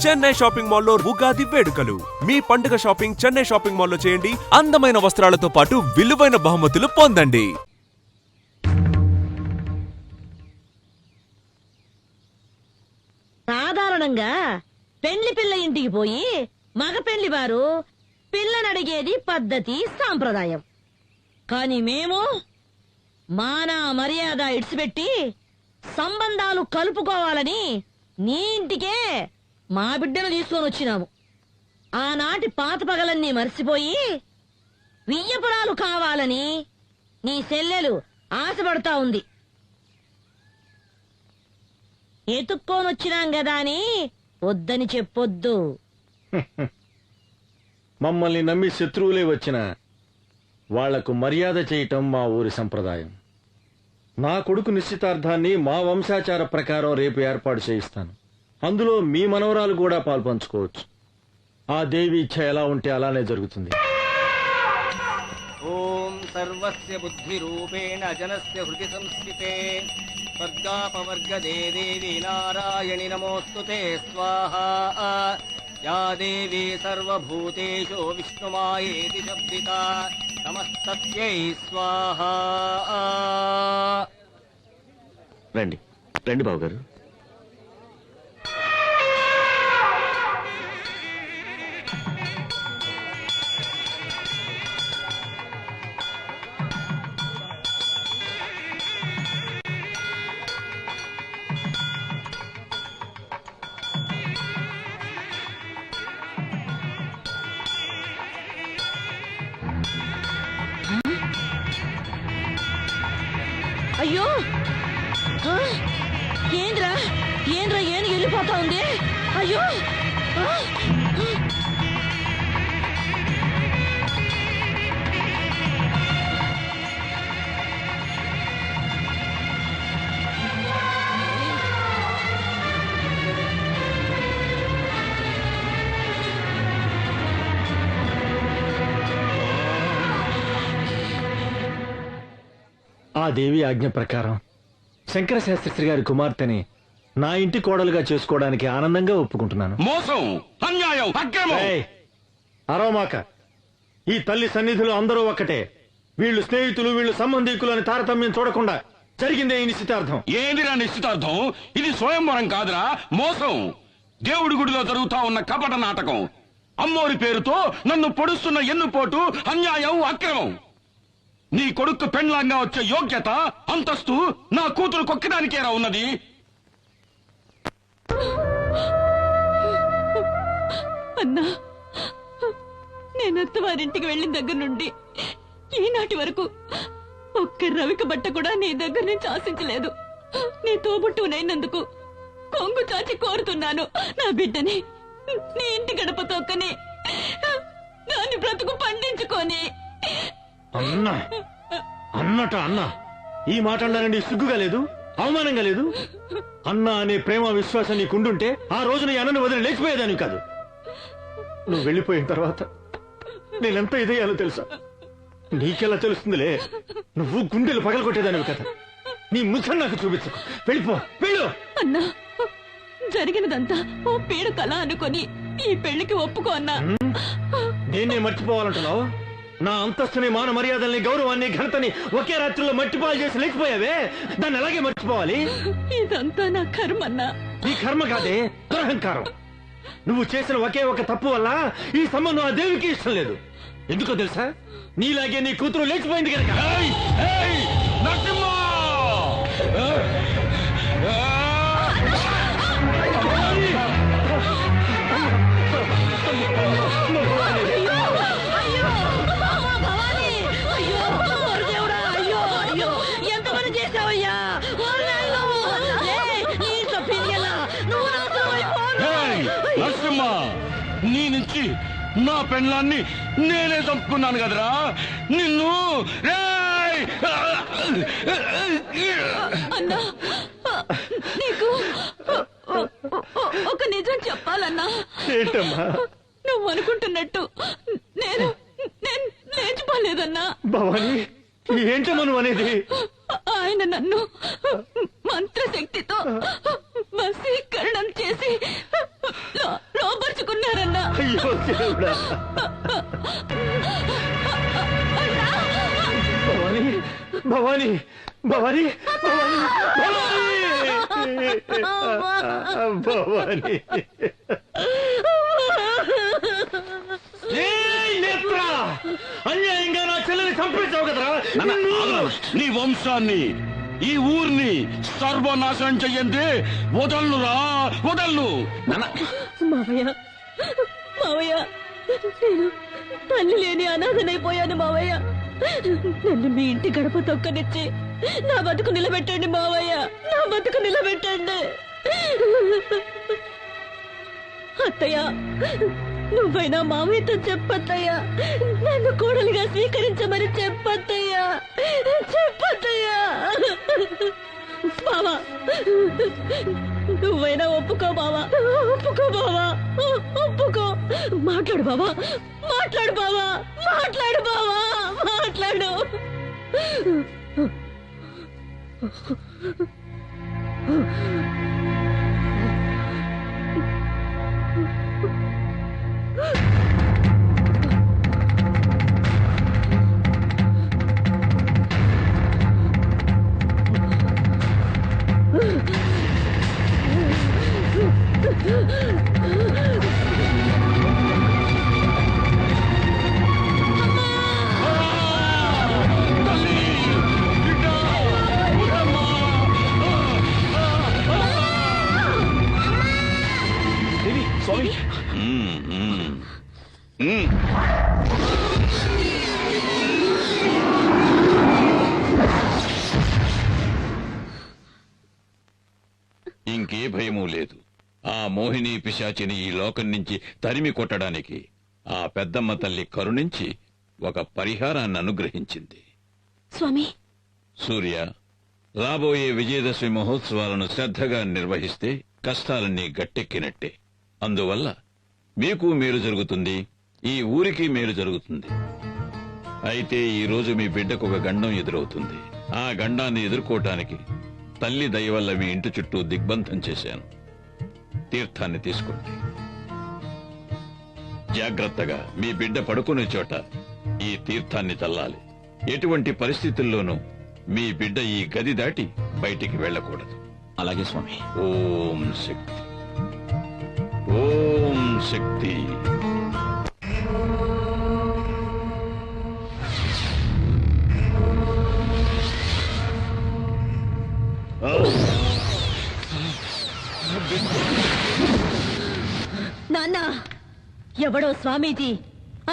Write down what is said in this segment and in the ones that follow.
Chennai shopping మాల్లో ఉగాది వేడుకలు. మీ పండుగ షాపింగ్ చెన్నై షాపింగ్ మాల్లో చేయండి. అందమైన వస్త్రాలతో పాటు విలువైన బహుమతులు పొందండి. సాధారణంగా పెళ్లి పిల్ల ఇంటికి పోయి మగ పెళ్లి వారు పిల్లనడిగేది పద్ధతి సాంప్రదాయం. కాని మేము మాన మర్యాద ఇడిచిపెట్టి సంబంధాలు కలుపుకోవాలని నీ ఇంటికే మా బిడ్డను తీసుకొని వచ్చినాము. ఆనాటి పాత పగలన్నీ మర్చిపోయి వియ్యపురాలు కావాలని నీ చెల్లెలు ఆశపడతా ఉంది. ఎతుక్కోనొచ్చినాం గదా అని వద్దని చెప్పొద్దు. మమ్మల్ని నమ్మి శత్రువులే వచ్చిన వాళ్లకు మర్యాద చేయటం మా ఊరి సంప్రదాయం. నా కొడుకు నిశ్చితార్థాన్ని మా వంశాచార ప్రకారం రేపు ఏర్పాటు చేయిస్తాను. అందులో మీ మనవరాలు కూడా పాల్పంచుకోవచ్చు. ఆ దేవి ఇచ్ఛ ఎలా ఉంటే అలానే జరుగుతుంది. ఓం సర్వస్య బుద్ధి రూపేణ జనస్య హృది సంస్థితే స్వర్గాపవర్గదే దేవి నారాయణి నమోస్తుతే స్వాహా. యా దేవి సర్వభూతేషు విష్ణుమాయేతి శబ్దితా నమస్తస్యై స్వాహా. రండి రండి బాబు గారు. అయ్యో ఏంద్రా ఏంద్రా ఏను వెళ్ళిపోతా ఉంది. అయ్యో ఆ దేవి ఆజ్ఞ ప్రకారం శంకర శాస్త్రి గారి కుమార్తెని నా ఇంటి కోడలుగా చేసుకోవడానికి ఆనందంగా ఒప్పుకుంటున్నాను. మోసం, అన్యాయం, అక్రమం. అరవమాక. ఈ తల్లి సన్నిధిలో అందరూ ఒక్కటే. వీళ్ళు స్నేహితులు, వీళ్ళు సంబంధికులు అని తారతమ్యం చూడకుండా జరిగిందే ఈ నిశ్చితార్థం. ఏందిరా నిశ్చితార్థం? ఇది స్వయంవరం కాదురా, మోసం. దేవుడి గుడిలో జరుగుతా ఉన్న కపట నాటకం. అమ్మోరి పేరుతో నన్ను పొడుస్తున్న ఎన్నుపోటు, అన్యాయం, అక్రమం. నీ కొడుకు పెండ్లాంగా వచ్చే యోగ్యత, అంతస్తు నా కూతురు కొక్కడానికేరా ఉన్నది. అన్నా, నేను అత్తవారింటికి వెళ్ళిన దగ్గర నుండి ఈనాటి వరకు ఒక్క రవిక బట్ట కూడా నీ దగ్గర నుంచి ఆశించలేదు. నీ తోబుట్టునైనందుకు కొంగు చాచి కోరుతున్నాను. నా బిడ్డని నీ ఇంటి గడప తొక్కని దాని బ్రతుకు పండించుకొని. అన్నా అన్నట అన్నా, ఈ మాట అన్నానండి సిగ్గుగా లేదు, అవమానంగా లేదు? అన్నా అనే ప్రేమ విశ్వాసం నీకుండుంటే ఆ రోజున ఈ అన్నను వదిలి లేచిపోయేదాన్ని కాదు. నువ్వు వెళ్ళిపోయిన తర్వాత నేనెంత ఇదయ్యాలో తెలుసా? నీకెలా తెలుస్తుందిలే, నువ్వు గుండెలు పగలగొట్టేదానివి కదా. నీ ముఖం నాకు చూపించకు, వెళ్ళిపో, వెళ్ళు. అన్నా, జరిగినదంతా ఓ పీడ కళ అనుకొని ఈ పెళ్లికి ఒప్పుకో అన్నా. నేనే మర్చిపోవాలంటున్నావు? నా అంతస్తుని, మాన మర్యాదల్ని, గౌరవాన్ని, ఘనతని ఒకే రాత్రిలో మట్టిపాలు చేసి లేకపోయావే, దాన్ని అలాగే మర్చిపోవాలి. ఇదంతా నా కర్మ అన్నా. నీ కర్మ కాదే, దురహంకారం. నువ్వు చేసిన ఒకే ఒక తప్పు వల్ల ఈ సంబంధం ఆ దేవికి ఇష్టం లేదు. ఎందుకో తెలుసా? నీలాగే నీ కూతురు లేచిపోయింది కనుక. ఎంతమంది చేసావయ్యా? నరసింహ, నీ నుంచి నా పెళ్ళాన్ని నేనే చంపుకున్నాను కదరా నిన్ను. అన్నా, నీకు ఒక నిజం చెప్పాలన్నా. ఏంటమ్మా? నువ్వు అనుకుంటున్నట్టు నేను లేచిపోలేదన్నా. భవాని, ఏంటమ్మా నువ్వు అనేది? ఆయన నన్ను మంత్రశక్తితో వశీకరణం చేసి దోచుకున్నారన్నా. అయ్యో దేవుడా. భవాని భవాని భవాని భవాని భవాని. నేత్ర, అన్యాయంగా నా చెల్లెని చంపించావు కదరా. నీ వంశాన్ని, ఈ ఊర్ని సర్వనాశనం చెయ్యండి. వదల్లురా, వదల్లు. మావయ్య, మావయ్య, నేను తల్లి లేని అనాథనైపోయాను మావయ్య. నన్ను మీ ఇంటి గడప తొక్కనిచ్చి నా బతుకు నిలబెట్టండి మావయ్య, నా బతుకు నిలబెట్టండి. అత్తయ్య, నువ్వైనా మావయ్యతో చెప్పత్తయ్యా, నన్ను కోడలిగా స్వీకరించమని చెప్పత్తయ్యా, చెప్పత్తయ్యా. బావా, నువ్వైనా ఒప్పుకో బావా, ఒప్పుకో బావా, ఒప్పుకో. మాట్లాడు బావా, మాట్లాడు బావా, మాట్లాడు బావా, మాట్లాడు. ఇంకే భయమూ లేదు. ఆ మోహిని పిశాచిని ఈ లోకం నుంచి తరిమి కొట్టడానికి ఆ పెద్దమ్మ తల్లి కరుణించి ఒక పరిహారాన్ని అనుగ్రహించింది. స్వామి, సూర్య, రాబోయే విజయదశమి మహోత్సవాలను శ్రద్ధగా నిర్వహిస్తే కష్టాలన్నీ గట్టెక్కినట్టే. అందువల్ల మీకు మేలు జరుగుతుంది, ఈ ఊరికి మేలు జరుగుతుంది. అయితే ఈ రోజు మీ బిడ్డకు ఒక గండం ఎదురవుతుంది. ఆ గండాన్ని ఎదుర్కోవటానికి తల్లి దయ వల్ల మీ ఇంటి చుట్టూ దిగ్బంధం చేశాను. తీర్థాన్ని తీసుకోండి. జాగ్రత్తగా మీ బిడ్డ పడుకునే చోట ఈ తీర్థాన్ని చల్లాలి. ఎటువంటి పరిస్థితుల్లోనూ మీ బిడ్డ ఈ గది దాటి బయటికి వెళ్ళకూడదు. అలాగే స్వామి. ఓం శక్తి, ఓం శక్తి. నాన్న, ఎవడో స్వామీజీ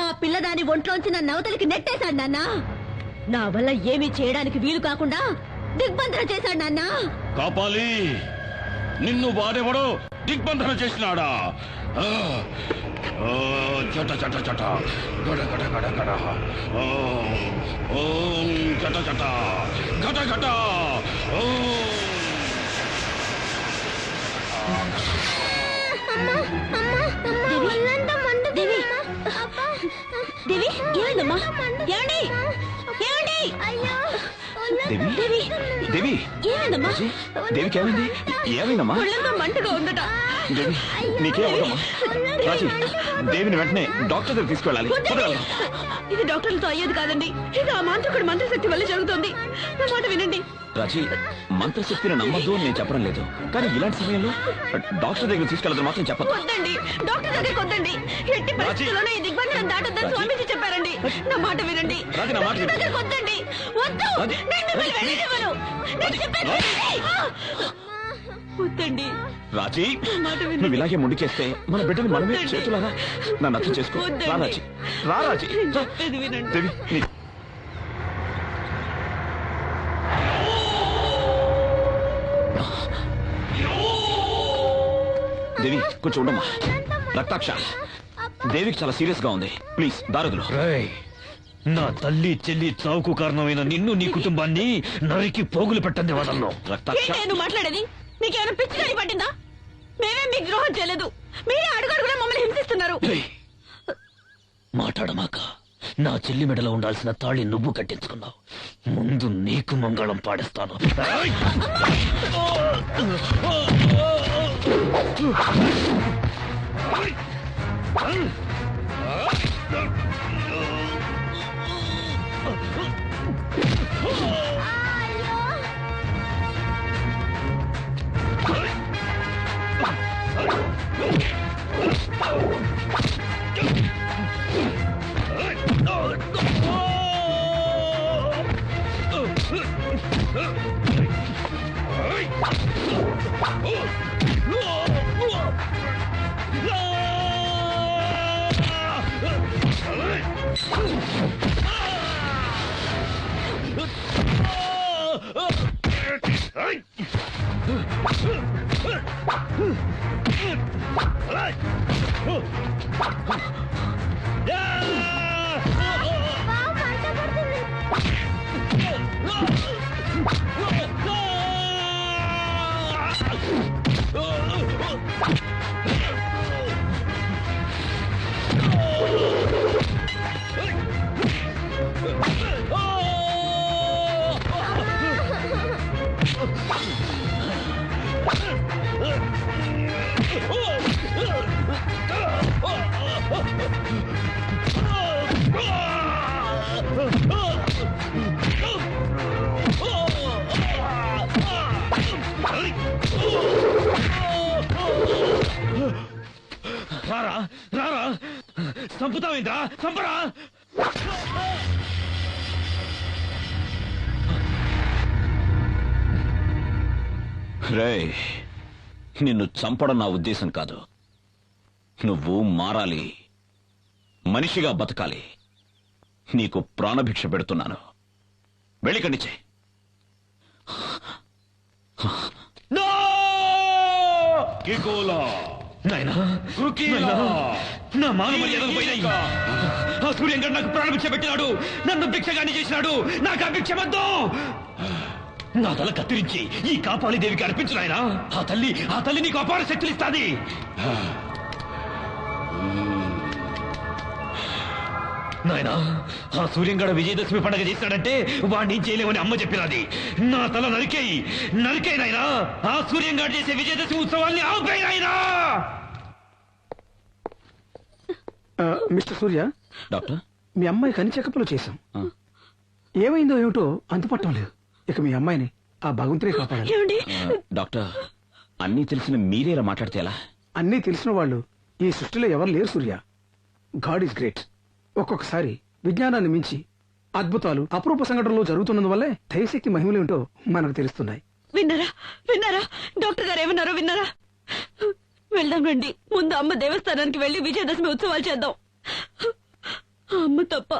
ఆ పిల్లదాని ఒంట్లోంచి నన్ను అవతలికి నెట్టేశాడు నాన్న. నా వల్ల ఏమీ చేయడానికి వీలు కాకుండా దిగ్బంధన చేశాడు నాన్న. కాపాలి, నిన్ను వాడెవడో దిగ్బంధన చేసినాడా? చట చట చట గడ గడ గడ గడ. ఓం చట చట గట గట. దేవి, దేవి, ఏమైందమ్మా? ఏమండి, ఏమండి? దేవి, దేవి, దేవి, ఏమైందమ్మా? దేవికి ఏమైంది? ఏమైందమ్మా? ఒళ్ళంతా మంటగా ఉందట. దేవి, నీకే అవదమ్మా? రాజీ, దేవిని వెంటనే డాక్టర్ దగ్గర తీసుకెళ్ళాలి. వద్దండి. ఇది డాక్టర్లతో అయ్యేది కాదండి. ఇది ఆ మాంత్రికుడి మంత్రశక్తి వల్ల జరుగుతుంది. నా మాట వినండి. రాజీ, మంత్రశక్తిని నమ్మద్దు అని నేను చెప్పడం లేదు, కానీ ఇలాంటి సమయంలో డాక్టర్ దగ్గర తీసుకెళ్ళదు మాత్రం చెప్పదు. వద్దండి, డాక్టర్ దగ్గరికి వద్దండి. ఎట్టి పరిస్థితుల్లోనూ ఈ దిగ్బంధనం దాటొద్దని స్వామీజీ చెప్పారండి. నా మాట వినండి. రాజీ, నా మాట డాక్టర్ దగ్గరికి వద్దండి. వద్దు, రాజీ, నేను మిమ్మల్ని వెళ్ళనివ్వను. నేను చెప్పేది వినండి. వద్దండి. రాజీ, మాట వినండి. నువ్వు ఇలాగే ముందుకేస్తే మన బిడ్డని మనమే వద్దండి. చేతులారా. నన్ను అర్థం చేసుకో. వద్దండి. రా రాజీ, రా రాజీ. నేను చెప్పేది వినండి. దేవి, దేవి, కొంచెం ఉండమ్మా. రక్తాక్ష, దేవికి చాలా సీరియస్ గా ఉంది. ప్లీజ్ దారదులు. నా తల్లి చెల్లి చావుకు కారణమైన నిన్ను నీ కుటుంబాన్ని నరికి పోగులు పెట్టండి వదలను. రక్తాక్ష, ఏంటి నేను మాట్లాడేది? మీకేమైనా పిచ్చి గాని పట్టిందా? మేమేం మీకు ద్రోహం చేయలేదు. మీరే అడుగడుగునా మమ్మల్ని హింసిస్తున్నారు. మాట్లాడమాక. నా చెల్లి మెడలో ఉండాల్సిన తాళి నువ్వు కట్టించుకున్నావు. ముందు నీకు మంగళం పాడిస్తాను. రారా రారా చంపుతావేంద్రా చంపరా రేయ్, నిన్ను చంపడం నా ఉద్దేశం కాదు. నువ్వు మారాలి, మనిషిగా బతకాలి. నీకు ప్రాణభిక్ష పెడుతున్నాను. వెళ్ళికండిచే. నాయనా నా మాన మర్యాదలు పోయినాయి. ఆ సూర్యంగడ్ నాకు ప్రాణభిక్ష పెట్టినాడు, నన్ను భిక్షగాని చేసినాడు. నాకు ఆ భిక్ష వద్దు. నా తల కత్తిరించి ఈ కాపాళి దేవికి అర్పించు నాయనా. ఆ తల్లి నీకు అపార శక్తులు ఇస్తాది. నాయనా, ఆ సూర్యంగడ విజయదశమి పండుగ చేస్తాడంటే వాడిని చేయలేమని అమ్మ చెప్పినది. నా తల నరికేయి నాయనా. ఆ సూర్యంగడ చేసే విజయదశమి ఉత్సవాల్ని ఆపేయి నాయనా. మిస్టర్ సూర్య, డాక్టర్, మీ అమ్మాయి కని చెకప్లు చేశాం. ఆ. ఏమైందో ఏమిటో అంతుపట్టం లేదు. ఇక మీ అమ్మాయిని ఆ భగవంతుడే కాపాడాలి. ఏమండి డాక్టర్, అన్నీ తెలిసిన మీరేలా మాట్లాడితే ఎలా? అన్నీ తెలిసిన వాళ్ళు ఈ సృష్టిలో ఎవరు లేరు సూర్య. God is great. ఒక్కొక్కసారి విజ్ఞానాన్ని మించి అద్భుతాలు అపరూప సంఘటనలు జరుగుతున్నందువల్లే దైవశక్తి మహిమలేమిటో మనకు తెలుస్తున్నాయి. విన్నారా డాక్టర్ గారు ఏమన్నారో విన్నారా? వెళ్దాం రండి. ముందు అమ్మ దేవస్థానానికి వెళ్లి విజయదశమి ఉత్సవాలు చేద్దాం. అమ్మ తప్ప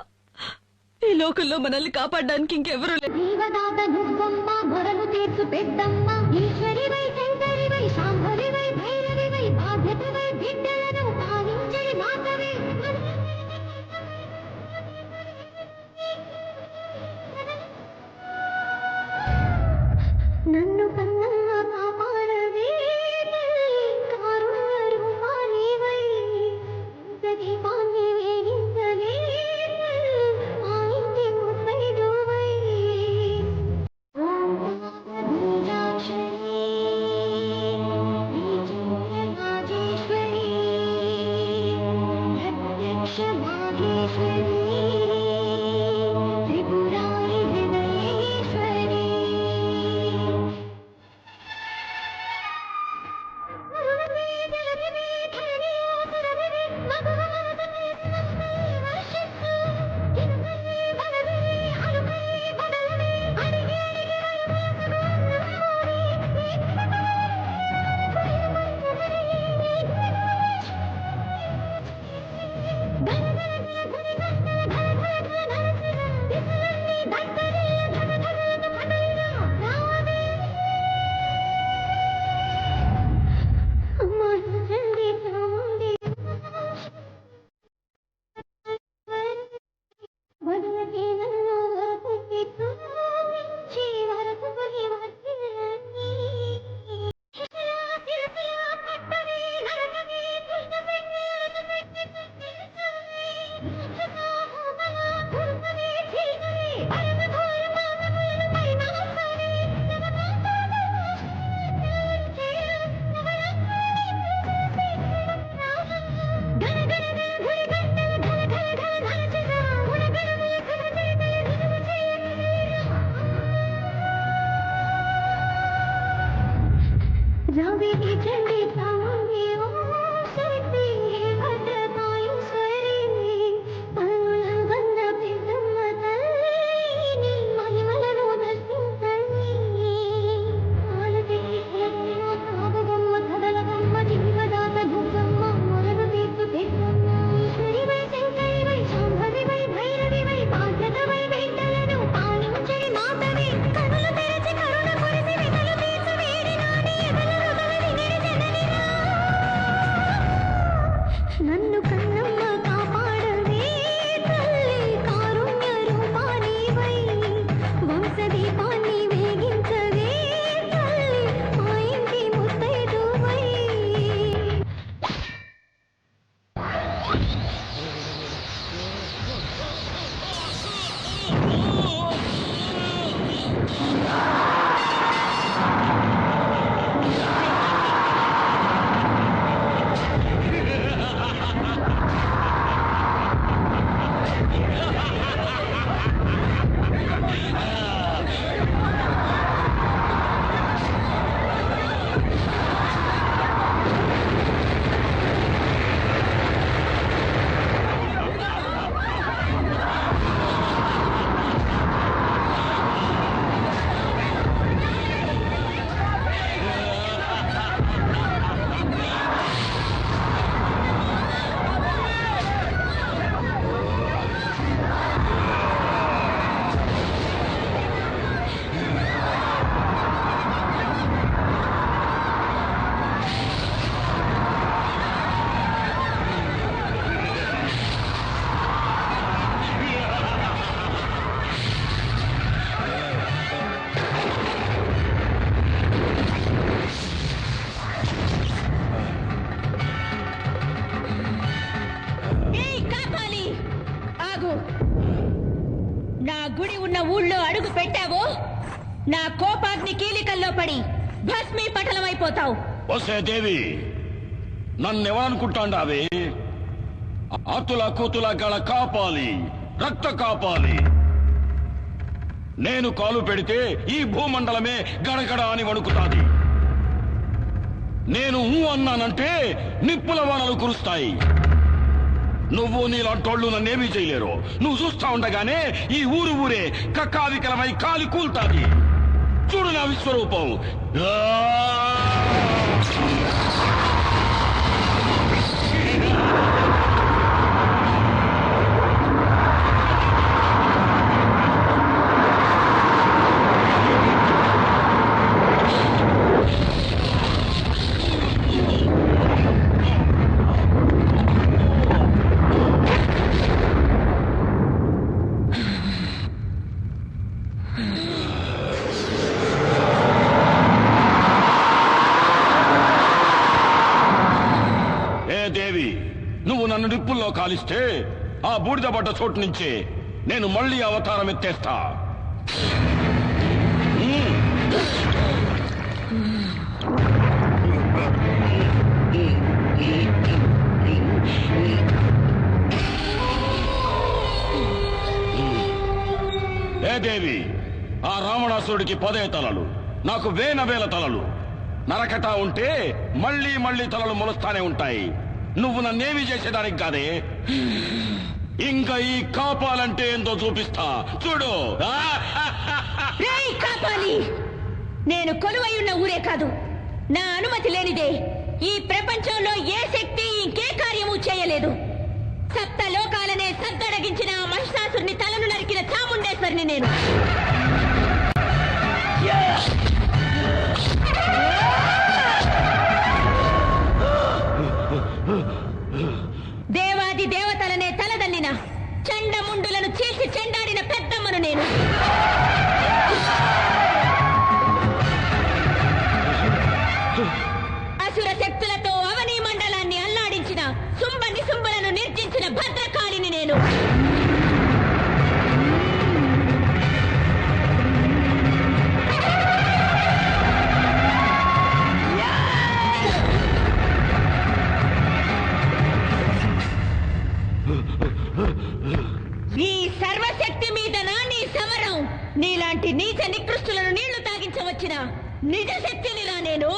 ఈ లోకంలో మనల్ని కాపాడడానికి ఇంకెవరూ లేరు. జీవదాత నువ్వమ్మ, మొరలు తీర్చు పెద్దమ్మ, ఈశ్వరివై శంకరివై శాంభవివై భైరవివై బాధ్యతవై బిడ్డలను పాలించడి మాతవే. నన్ను కన్నా కాపాడవే కారుణ్య రూపానివై, దీపాన్ని వేగించలే మా ఇంటి ముత్తైదువై. ఓం బీజాక్షరీ బీజోజనాజేశ్వరీ ప్రత్యక్ష భాగేశ్వరీ త్రిపురారి హృదయేశ్వరీ. जावेगी चंडी चामुंडी ओम शक्ति भद्रकालीश्वरी पल्लवगंध पितम्म तल्लिनी महिमలను దర్శించని ఆలతి కులమ్మ కాగమ్మ కదలగమ్మ జీవదాత దుర్గమ్మ మొదలు తీర్చు పెద్దమ్మ ఈశ్వరి వై శంకరి వై శాంభవి వై భైరవి వై బాధ్యత వై వెంటలను పాలించని మాతవి కనులు తెరచి కరుణ కురిసి వెతలు తీర్చు వేడి నాని ఎదల రుదలని నిడిచెదనిరా నన్ను కన్నమ్మ కాపాడవే తల్లి కారుణ్య రూపాని వై వంశ దీపాన్ని వేగించవే తల్లి మా ఇంటి ముత్తైదు వై ఏయ్ కాపాలి ఆగు నా గుడి ఉన్న ఊళ్ళో అడుగు పెట్టావో నా కోపాగ్ని కీలికల్లో పడి భస్మీ పటలమైపోతావు వసే దేవి నన్నెవరనుకుంటాండావే అతుల కూతుల గల కాపాలి రక్త కాపాలి నేను కాలు పెడితే ఈ భూమండలమే గడగడ అని వణుకుతాది నేను ఊ అన్నానంటే నిప్పుల వానలు కురుస్తాయి నువ్వు నీలాంటోళ్ళు నన్నేమీ చేయలేరు నువ్వు చూస్తా ఉండగానే ఈ ఊరే కక్కావికలమై కాలి కూల్తాది చూడు నా విశ్వరూపం దేవి నువ్వు నన్ను నిప్పుల్లో కాలిస్తే ఆ బూడిద పడ్డ చోటు నుంచే నేను మళ్ళీ అవతారం ఎత్తేస్తా ఏ దేవి ఆ రావణాసురుడికి 10 తలలు నాకు వేల తలలు నరకట ఉంటే మళ్ళీ మళ్ళీ తలలు మొలుస్తానే ఉంటాయి నువ్వు నన్నేమి చేసేదానికి కాదే ఇంకా ఈ కాపాలంటే ఏందో చూపిస్తా చూడు రేయ్ కాపాలి నేను కొలువై ఉన్న ఊరే కాదు నా అనుమతి లేనిదే ఈ ప్రపంచంలో ఏ శక్తి ఇంకే కార్యము చేయలేదు సప్త లోకాలనే సద్దడగించిన ఆ మహిషాసురుని తలను నరికిన చాముండేశ్వరిని నేను దేవాది దేవతలనే తలదల్లిన చండముండులను చీల్చి చెండాడిన పెద్దమ్మను నేను అసుర శక్తులతో అవనీ మండలాన్ని అల్లాడించిన శుంభ నిశుంభులను నిర్జించిన భద్రకాళిని నేను ఈ సర్వశక్తి మీద నీ సమరం నీలాంటి నీచ నికృష్టులను నీళ్లు తాగించవచ్చిన నిజ శక్తినిరా నేను.